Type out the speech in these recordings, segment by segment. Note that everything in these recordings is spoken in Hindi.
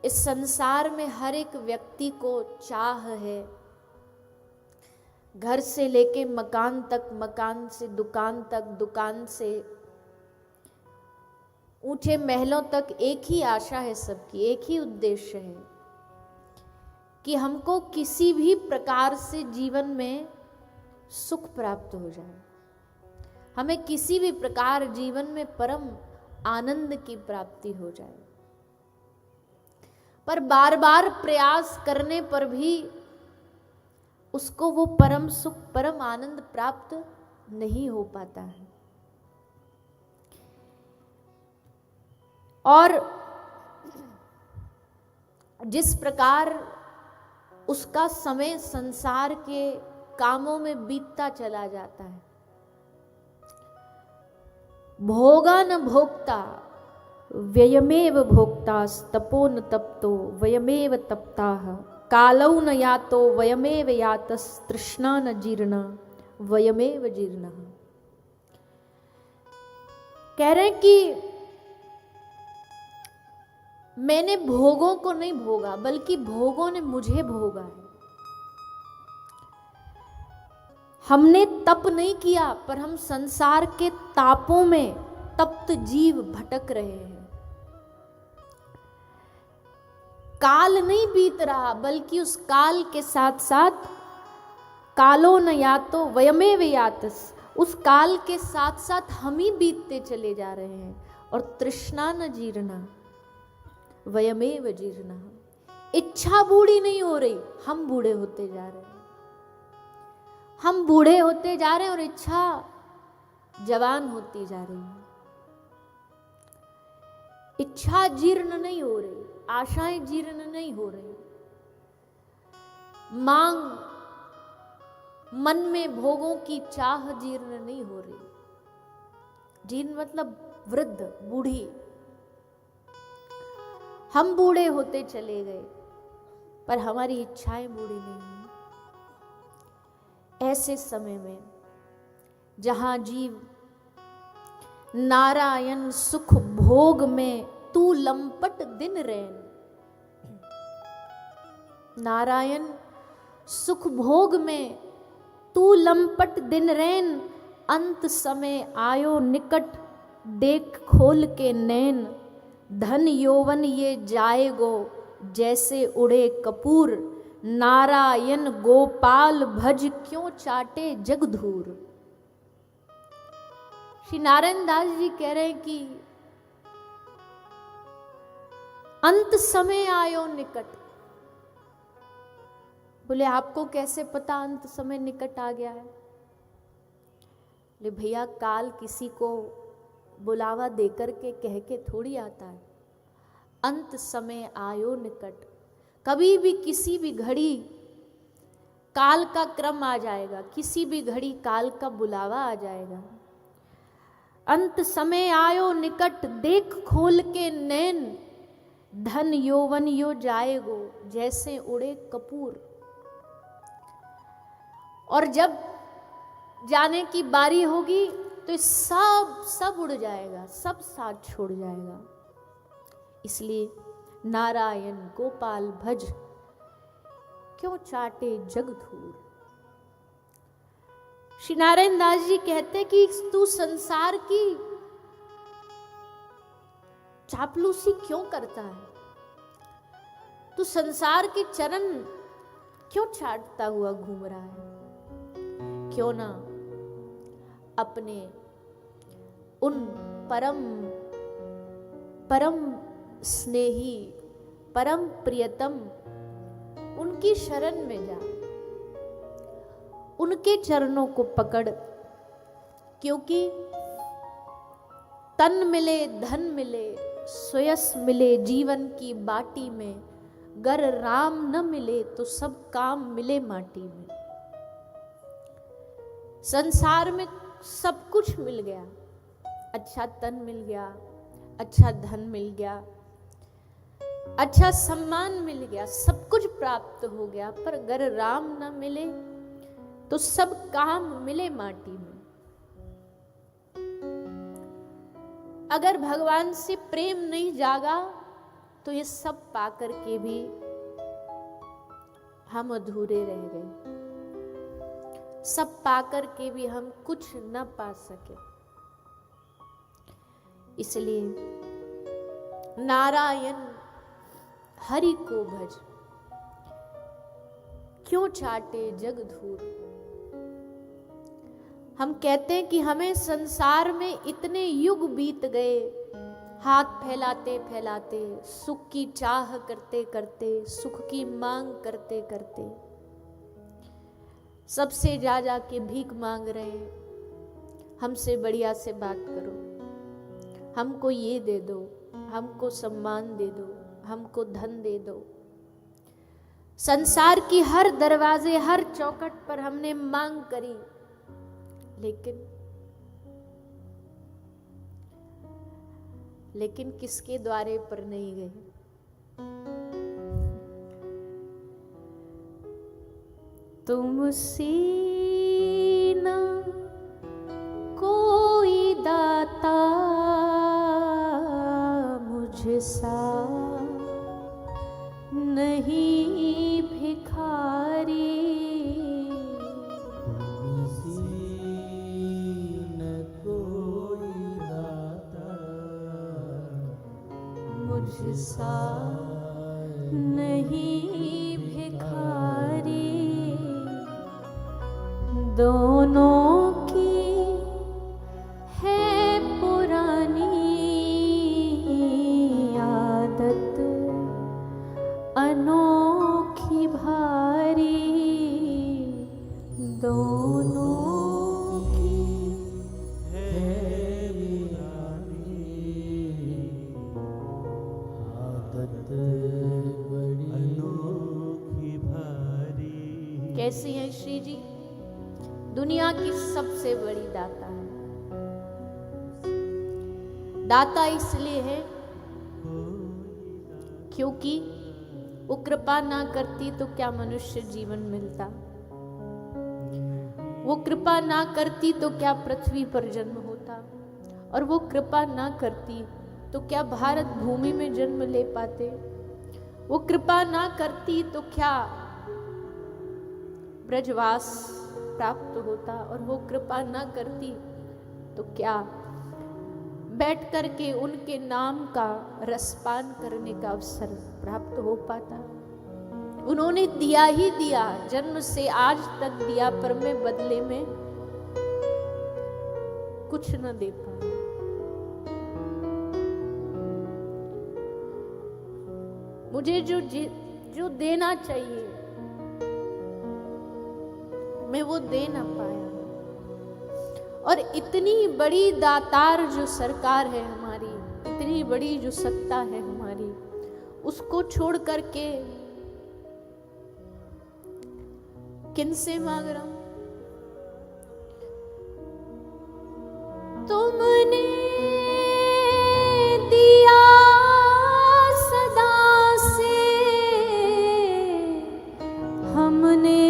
इस संसार में हर एक व्यक्ति को चाह है, घर से लेके मकान तक, मकान से दुकान तक, दुकान से ऊंचे महलों तक एक ही आशा है सबकी, एक ही उद्देश्य है कि हमको किसी भी प्रकार से जीवन में सुख प्राप्त हो जाए, हमें किसी भी प्रकार जीवन में परम आनंद की प्राप्ति हो जाए। पर बार बार प्रयास करने पर भी उसको वो परम सुख, परम आनंद प्राप्त नहीं हो पाता है। और जिस प्रकार उसका समय संसार के कामों में बीतता चला जाता है, भोगा न भोक्ता व्ययमेव भोक्ता, तपो न तप्तो वयमेव तप्ताः, कालौ न यातो वयमेव यातस्, तृष्णा न जीर्णा वयमेव जीर्णः। कह रहे हैं कि मैंने भोगों को नहीं भोगा, बल्कि भोगों ने मुझे भोगा है। हमने तप नहीं किया, पर हम संसार के तापों में तप्त जीव भटक रहे हैं। काल नहीं बीत रहा, बल्कि उस काल के साथ साथ कालो न यातो वयमेव यातस्, उस काल के साथ साथ हम ही बीतते चले जा रहे हैं। और तृष्णा न जीर्णा वयमेव जीर्णा, इच्छा बूढ़ी नहीं हो रही, हम बूढ़े होते जा रहे हैं। हम बूढ़े होते जा रहे हैं और इच्छा जवान होती जा रही है। इच्छा जीर्ण नहीं हो रही, आशाएं जीर्ण नहीं हो रही, मांग, मन में भोगों की चाह जीर्ण नहीं हो रही। जीर्ण मतलब वृद्ध, बूढ़ी। हम बूढ़े होते चले गए, पर हमारी इच्छाएं बूढ़ी नहीं हुई। ऐसे समय में जहां जीव नारायण सुख भोग में तू लंपट दिन रैन, नारायण सुख भोग में तू लंपट दिन रैन, अंत समय आयो निकट देख खोल के नैन, धन यौवन ये जाएगो जैसे उड़े कपूर, नारायण गोपाल भज क्यों चाटे जगधूर। श्री नारायण दास जी कह रहे हैं कि अंत समय आयो निकट। बोले आपको कैसे पता अंत समय निकट आ गया है? बोले भैया काल किसी को बुलावा देकर के कह के थोड़ी आता है। अंत समय आयो निकट, कभी भी किसी भी घड़ी काल का क्रम आ जाएगा, किसी भी घड़ी काल का बुलावा आ जाएगा। अंत समय आयो निकट देख खोल के नैन, धन यौवन यो जाएगो जैसे उड़े कपूर। और जब जाने की बारी होगी तो सब उड़ जाएगा, सब साथ छोड़ जाएगा। इसलिए नारायण गोपाल भज क्यों चाटे जगधूर। श्री नारायण दास जी कहते कि तू संसार की चापलूसी क्यों करता है, तू संसार के चरण क्यों चाटता हुआ घूम रहा है? क्यों ना अपने उन परम स्नेही, परम प्रियतम उनकी शरण में जा, उनके चरणों को पकड़। क्योंकि तन मिले धन मिले सुयस मिले जीवन की बाटी में, गर राम न मिले तो सब काम मिले माटी में। संसार में सब कुछ मिल गया, अच्छा तन मिल गया, अच्छा धन मिल गया, अच्छा सम्मान मिल गया, सब कुछ प्राप्त हो गया, पर अगर राम न मिले तो सब काम मिले माटी में। अगर भगवान से प्रेम नहीं जागा तो ये सब पाकर के भी हम अधूरे रह गए, सब पाकर के भी हम कुछ न पा सके। इसलिए नारायण हरि को भज, क्यों चाटे जग धूर। हम कहते हैं कि हमें संसार में इतने युग बीत गए, हाथ फैलाते फैलाते, सुख की चाह करते करते, सुख की मांग करते करते, सबसे जा जा के भीख मांग रहे हैं। हमसे बढ़िया से बात करो, हमको ये दे दो, हमको सम्मान दे दो, हमको धन दे दो। संसार की हर दरवाजे, हर चौखट पर हमने मांग करी, लेकिन किसके द्वारे पर नहीं गए। तुमसे ना कोई दाता मुझसा नहीं भिखारी, मुझसा नहीं भिखारी। दोनों की है पुरानी आदत, अनोखी भारी। दोनों कैसी है श्री जी? दुनिया की सबसे बड़ी दाता है। दाता इसलिए है क्योंकि वो कृपा ना करती तो क्या मनुष्य जीवन मिलता, वो कृपा ना करती तो क्या पृथ्वी पर जन्म होता, और वो कृपा ना करती तो क्या भारत भूमि में जन्म ले पाते, वो कृपा ना करती तो क्या ब्रजवास प्राप्त होता, और वो कृपा ना करती तो क्या बैठ करके उनके नाम का रसपान करने का अवसर प्राप्त हो पाता। उन्होंने दिया ही दिया, जन्म से आज तक दिया, पर मैं बदले में कुछ न दे पाया। मुझे जो देना चाहिए मैं वो दे ना पाया। और इतनी बड़ी दातार जो सरकार है हमारी, इतनी बड़ी जो सत्ता है हमारी, उसको छोड़ करके किनसे मांग रहा हूं? तुमने दिया सदा से, हमने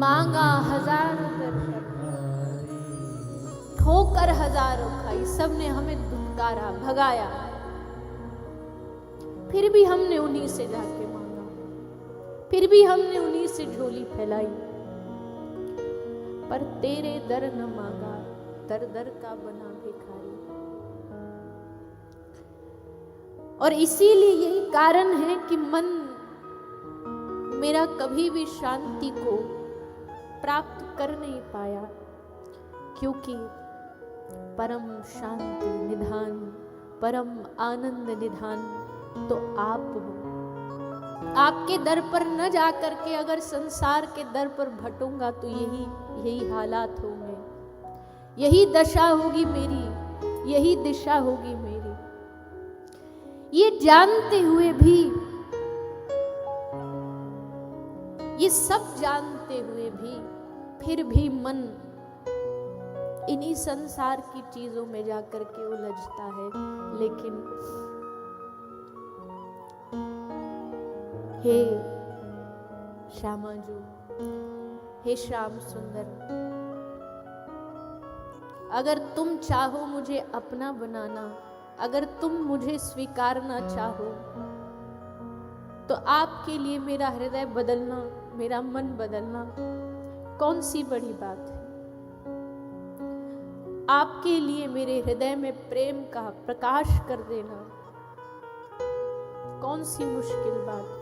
मांगा हजारों ठोकर हजारों खाई, सबने हमें धुतकारा भगाया, फिर भी हमने उन्हीं से जाके मांगा। फिर भी हमने उन्हीं से झोली फैलाई, पर तेरे दर न मांगा, दर दर का बना भिखारी। और इसीलिए यही कारण है कि मन मेरा कभी भी शांति को प्राप्त कर नहीं पाया, क्योंकि परम शांति निधान, परम आनंद निधान तो आप हो। आपके दर पर न जाकर के अगर संसार के दर पर भटूंगा तो यही हालात होंगे, यही दशा होगी मेरी, यही दिशा होगी मेरी। ये जानते हुए भी, ये सब जानते हुए भी, फिर भी मन इन्हीं संसार की चीजों में जाकर के उलझता है। लेकिन हे श्यामाजू, हे श्याम सुंदर, अगर तुम चाहो मुझे अपना बनाना, अगर तुम मुझे स्वीकारना चाहो, तो आपके लिए मेरा हृदय बदलना, मेरा मन बदलना कौन सी बड़ी बात है। आपके लिए मेरे हृदय में प्रेम का प्रकाश कर देना कौन सी मुश्किल बात है।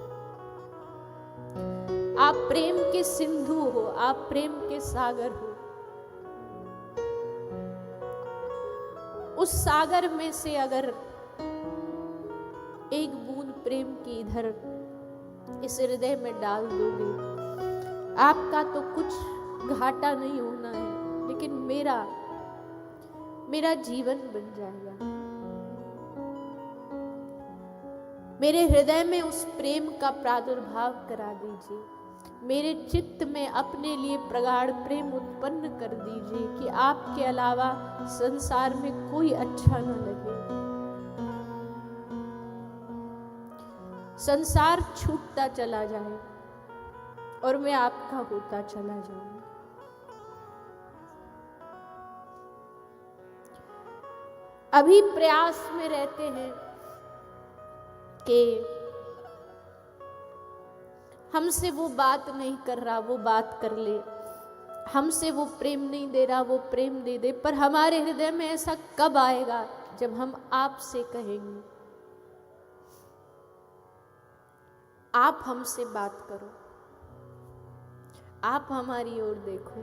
आप प्रेम के सिंधु हो, आप प्रेम के सागर हो। उस सागर में से अगर एक बूंद प्रेम की इधर इस हृदय में डाल दोगे, आपका तो कुछ घाटा नहीं होना है, लेकिन मेरा जीवन बन जाएगा। मेरे हृदय में उस प्रेम का प्रादुर्भाव करा दीजिए, मेरे चित्त में अपने लिए प्रगाढ़ प्रेम उत्पन्न कर दीजिए कि आपके अलावा संसार में कोई अच्छा न लगे। संसार छूटता चला जाए और मैं आपका होता चला जाऊं। अभी प्रयास में रहते हैं कि हमसे वो बात नहीं कर रहा, वो बात कर ले, हमसे वो प्रेम नहीं दे रहा, वो प्रेम दे दे। पर हमारे हृदय में ऐसा कब आएगा जब हम आपसे कहेंगे, आप हमसे बात करो, आप हमारी ओर देखो,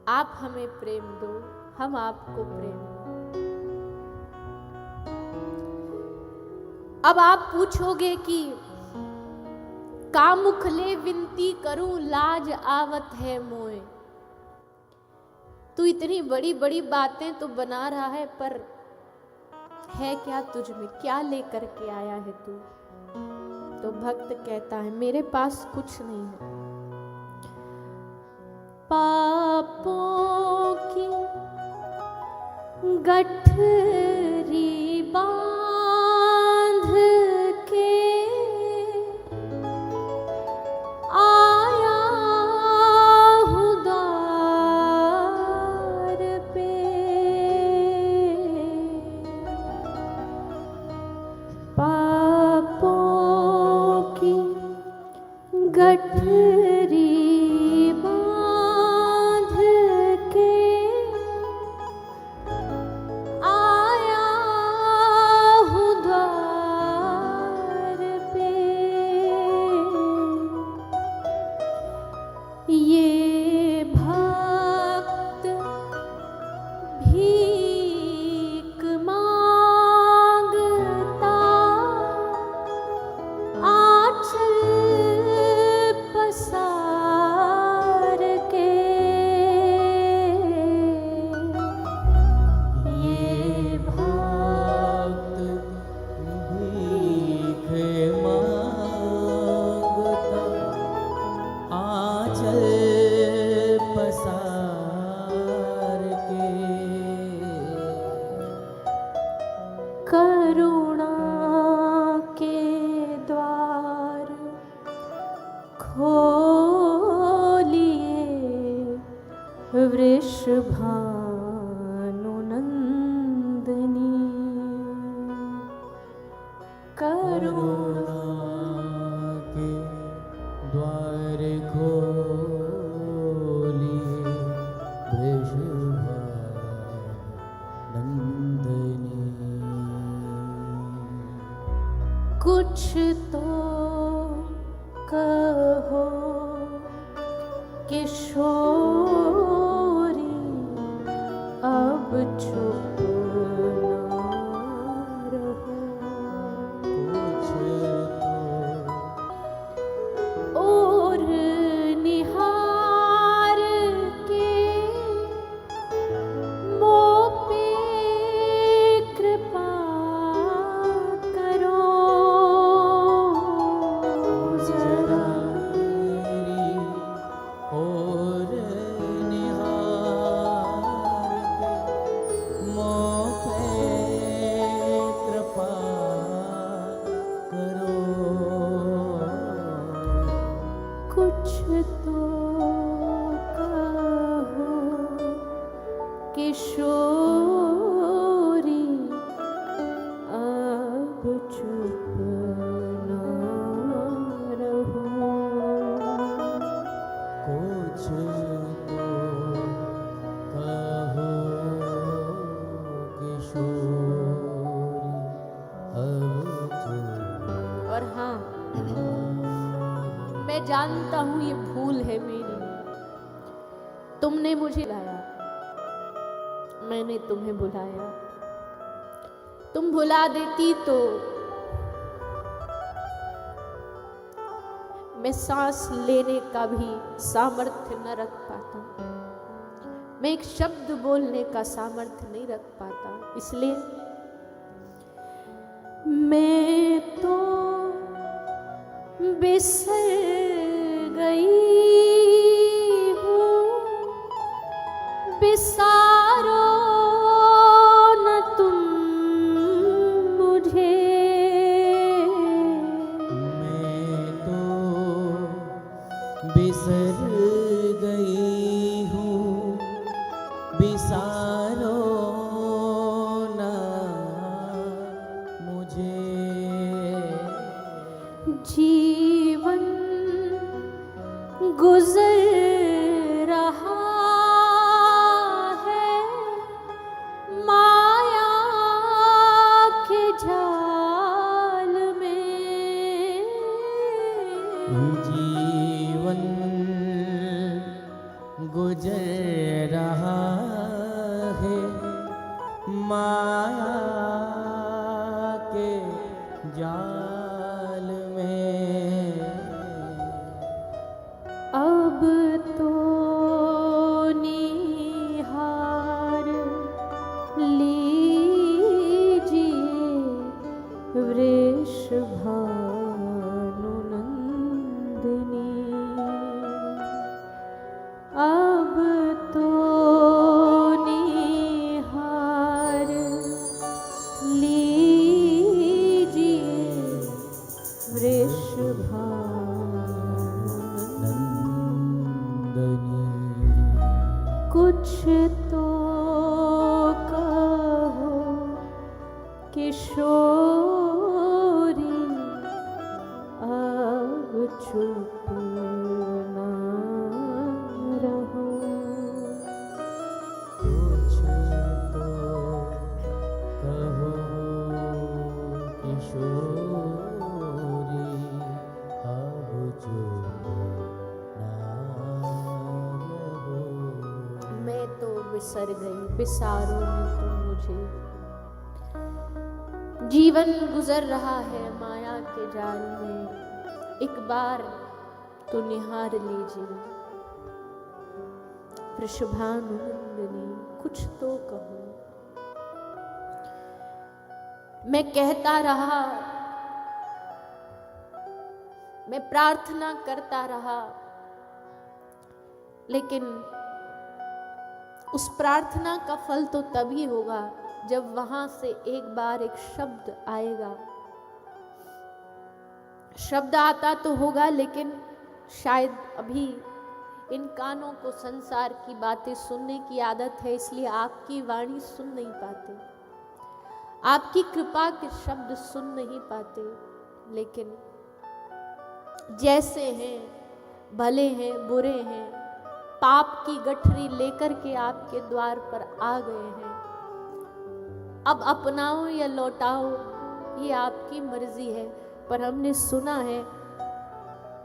आप हमें प्रेम दो, हम आपको प्रेम दो। अब आप पूछोगे कि कामुखले विनती करूं, लाज आवत है मोए। तू इतनी बड़ी बड़ी बातें तो बना रहा है, पर है क्या तुझ में, क्या लेकर के आया है तू? तो भक्त कहता है मेरे पास कुछ नहीं है। पापों की गठरी बांध के आया हूँ द्वार पे, पापों की गठरी करुणा के द्वार खोलिए वृषभानुनंदनी, करुणा के किशोरी अब चुप ना रहो। और निहार के मोह पे कृपा करो जरा। और निहार के मोह पे कृपा करो। कुछ तो कहो किशोरी अब चुप ना रहो। कुछ तो कहो किशोरी अब चुप। और हाँ, मैं जानता हूं ये भूल है मेरी। तुमने मुझे बुलाया, मैंने तुम्हें बुलाया। तुम भुला देती तो मैं सांस लेने का भी सामर्थ्य न रख पाता, मैं एक शब्द बोलने का सामर्थ्य नहीं रख पाता। इसलिए मैं तो बिसर गई हूँ, बिसारो न तुम मुझे। मैं तो बिसर गई हूँ, बिसारो ना मुझे। जीवन गुजर रहा है माया के जाल में। जीवन गुजर रहा है माया के जाल में। अब तो निहार लीजिए वृषभानुनंदिनी। अब तो निहार लीजिए वृषभानुनंदिनी। कुछ तो कहो किशोरी अब चुप ना रहो। कुछ तो कहो किशोरी अब चुप ना रहो। मैं तो बिसर गई, बिसारो न तुम मुझे। जीवन गुजर रहा है माया के जाल में, एक बार तो निहार लीजिए वृषभानुनंदिनी। कुछ तो कहो। मैं कहता रहा, मैं प्रार्थना करता रहा, लेकिन उस प्रार्थना का फल तो तभी होगा जब वहां से एक बार एक शब्द आएगा। शब्द आता तो होगा, लेकिन शायद अभी इन कानों को संसार की बातें सुनने की आदत है, इसलिए आपकी वाणी सुन नहीं पाते, आपकी कृपा के शब्द सुन नहीं पाते। लेकिन जैसे हैं, भले हैं, बुरे हैं, पाप की गठरी लेकर के आपके द्वार पर आ गए हैं। अब अपनाओ या लौटाओ ये आपकी मर्जी है, पर हमने सुना है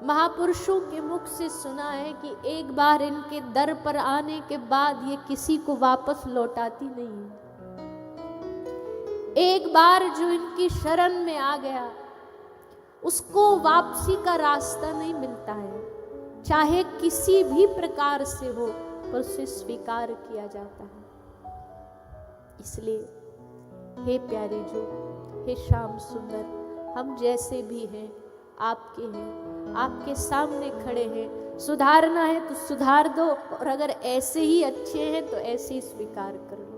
महापुरुषों के मुख से सुना है कि एक बार इनके दर पर आने के बाद ये किसी को वापस लौटाती नहीं। एक बार जो इनकी शरण में आ गया उसको वापसी का रास्ता नहीं मिलता है, चाहे किसी भी प्रकार से हो पर उसे स्वीकार किया जाता है। इसलिए हे प्यारे जो, हे श्याम सुंदर, हम जैसे भी हैं आपके हैं, आपके सामने खड़े हैं। सुधारना है तो सुधार दो, और अगर ऐसे ही अच्छे हैं तो ऐसे ही स्वीकार कर लो।